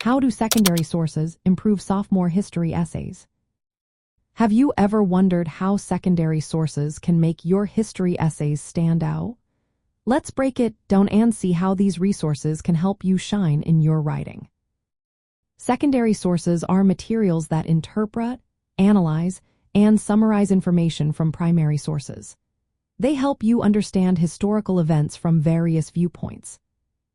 How do secondary sources improve sophomore history essays? Have you ever wondered how secondary sources can make your history essays stand out? Let's break it down and see how these resources can help you shine in your writing. Secondary sources are materials that interpret, analyze, and summarize information from primary sources. They help you understand historical events from various viewpoints.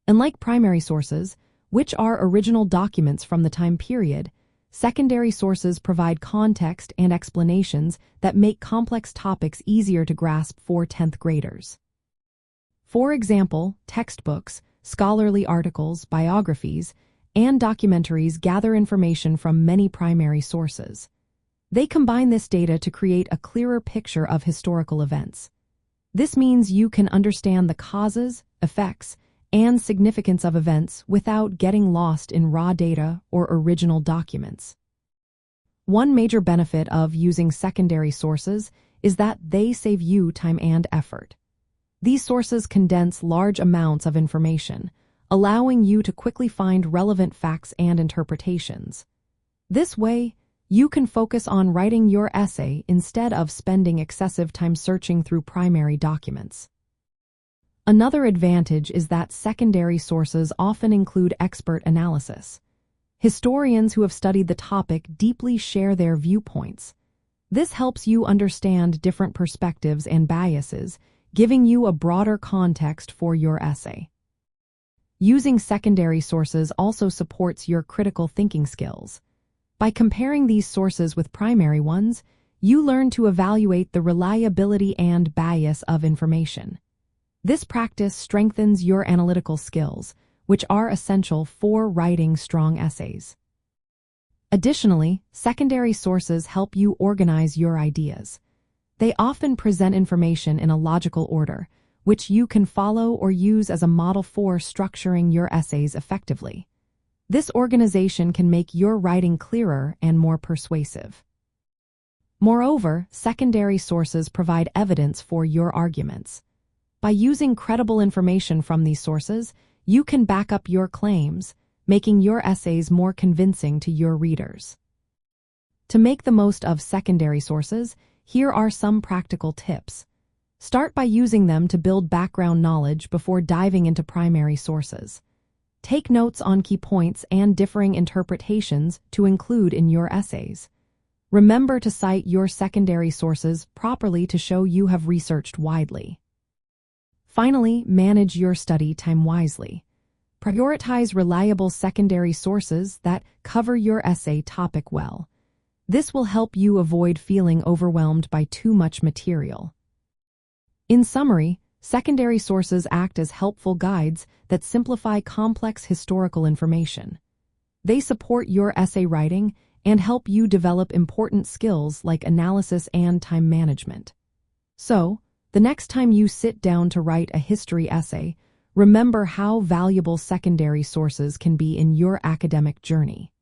Unlike primary sources, which are original documents from the time period, secondary sources provide context and explanations that make complex topics easier to grasp for 10th graders. For example, textbooks, scholarly articles, biographies, and documentaries gather information from many primary sources. They combine this data to create a clearer picture of historical events. This means you can understand the causes, effects, and significance of events without getting lost in raw data or original documents. One major benefit of using secondary sources is that they save you time and effort. These sources condense large amounts of information, allowing you to quickly find relevant facts and interpretations. This way, you can focus on writing your essay instead of spending excessive time searching through primary documents. Another advantage is that secondary sources often include expert analysis. Historians who have studied the topic deeply share their viewpoints. This helps you understand different perspectives and biases, giving you a broader context for your essay. Using secondary sources also supports your critical thinking skills. By comparing these sources with primary ones, you learn to evaluate the reliability and bias of information. This practice strengthens your analytical skills, which are essential for writing strong essays. Additionally, secondary sources help you organize your ideas. They often present information in a logical order, which you can follow or use as a model for structuring your essays effectively. This organization can make your writing clearer and more persuasive. Moreover, secondary sources provide evidence for your arguments. By using credible information from these sources, you can back up your claims, making your essays more convincing to your readers. To make the most of secondary sources, here are some practical tips. Start by using them to build background knowledge before diving into primary sources. Take notes on key points and differing interpretations to include in your essays. Remember to cite your secondary sources properly to show you have researched widely. Finally, manage your study time wisely. Prioritize reliable secondary sources that cover your essay topic well. This will help you avoid feeling overwhelmed by too much material. In summary, secondary sources act as helpful guides that simplify complex historical information. They support your essay writing and help you develop important skills like analysis and time management. So, the next time you sit down to write a history essay, remember how valuable secondary sources can be in your academic journey.